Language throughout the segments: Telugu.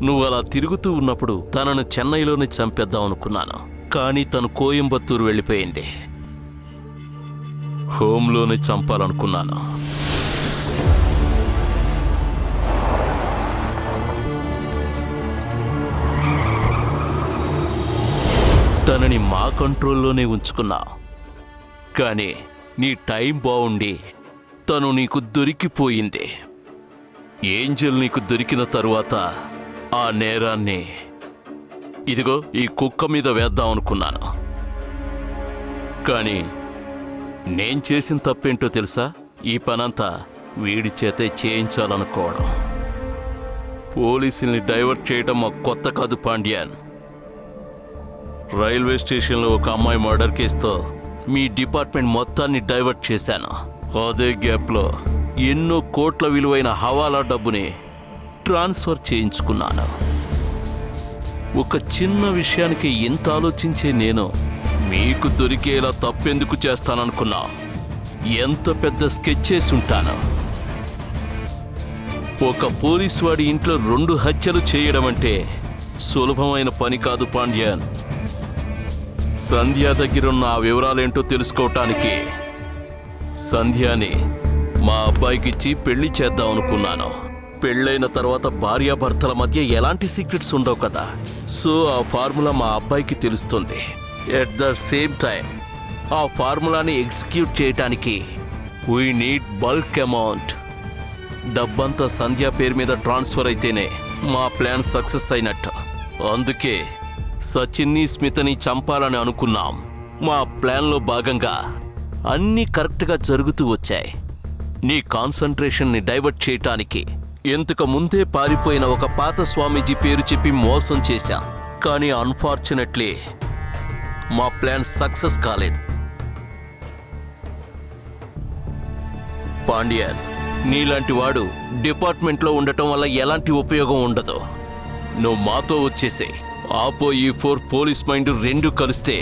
నువ్వు అలా తిరుగుతూ ఉన్నప్పుడు తనను చెన్నైలోనే చంపేద్దాం అనుకున్నాను. కానీ తను కోయంబత్తూరు వెళ్ళిపోయింది. హోంలోనే చంపాలనుకున్నాను. తనని మా కంట్రోల్లోనే ఉంచుకున్నా. కానీ నీ టైం బాగుండి తను నీకు దొరికిపోయింది. ఏంజెల్ నీకు దొరికిన తరువాత ఆ నేరాన్ని ఇదిగో ఈ కుక్క మీద వేద్దాం అనుకున్నాను. కానీ నేను చేసిన తప్పేంటో తెలుసా? ఈ పనంతా వీడి చేతే చేయించాలనుకోవడం. పోలీసుల్ని డైవర్ట్ చేయడం మాకు కొత్త కాదు పాండ్యాన్. రైల్వే స్టేషన్లో ఒక అమ్మాయి మర్డర్ కేసుతో మీ డిపార్ట్మెంట్ మొత్తాన్ని డైవర్ట్ చేశాను. అదే గ్యాప్లో ఎన్నో కోట్ల విలువైన హవాలా డబ్బుని ట్రాన్స్ఫర్ చేయించుకున్నాను. ఒక చిన్న విషయానికి ఇంత ఆలోచించే నేను మీకు దొరికేలా తప్పెందుకు చేస్తాననుకున్నా? ఎంత పెద్ద స్కెచ్ చేసి ఉంటాను. ఒక పోలీసు వాడి ఇంట్లో 2 హత్యలు చేయడం అంటే సులభమైన పని కాదు పాండ్యాన్. సంధ్య దగ్గరున్న ఆ వివరాలేంటో తెలుసుకోవటానికి సంధ్యాని మా అబ్బాయికిచ్చి పెళ్లి చేద్దాం అనుకున్నాను. పెళ్ళైన తర్వాత భార్యాభర్తల మధ్య ఎలాంటి సీక్రెట్స్ ఉండవు కదా. సో ఆ ఫార్ములా మా అబ్బాయికి తెలుస్తుంది. ఎట్ ద సేమ్ టైం ఆ ఫార్ములాని ఎగ్జిక్యూట్ చేయటానికి వీ నీడ్ బల్క్ అమౌంట్. డబ్బంతా సంధ్య పేరు మీద ట్రాన్స్ఫర్ అయితేనే మా ప్లాన్ సక్సెస్ అయినట్టు. అందుకే సచిన్ని స్మితని చంపాలని అనుకున్నాం. మా ప్లాన్లో భాగంగా అన్నీ కరెక్ట్గా జరుగుతూ వచ్చాయి. నీ కాన్సంట్రేషన్ని డైవర్ట్ చేయటానికి ఇంతకు ముందే పారిపోయిన ఒక పాత స్వామీజీ పేరు చెప్పి మోసం చేశాం. కానీ అన్ఫార్చునేట్లీ మా ప్లాన్ సక్సెస్ కాలేదు. పాండ్యాన్, నీలాంటి వాడు డిపార్ట్మెంట్లో ఉండటం వల్ల ఎలాంటి ఉపయోగం ఉండదు. నువ్వు మాతో వచ్చేసే. ఆపో ఈ 4 పోలీస్ మైండ్ 2 కలిస్తే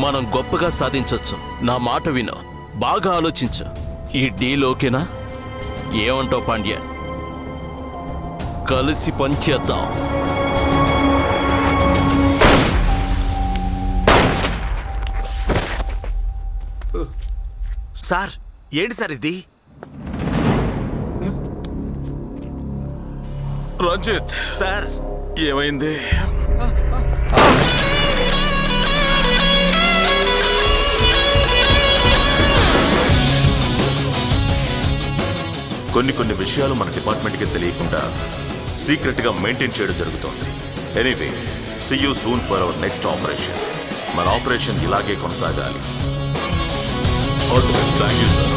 మనం గొప్పగా సాధించొచ్చు. నా మాట విను, బాగా ఆలోచించు. ఈ డీల్ ఓకేనా? ఏమంటావు పాండ్యాన్? కలిసి పనిచేద్దాం. సార్, ఏంటి సార్ ఇది? రంజిత్ సార్, ఏమైంది? కొన్ని విషయాలు మన డిపార్ట్మెంట్కి తెలియకుండా సీక్రెట్గా మెయింటైన్ చేయడం జరుగుతోంది. Anyway, see you soon for our next operation. మన ఆపరేషన్ ఇలాగే కొనసాగాలి. All the best. Thank you sir.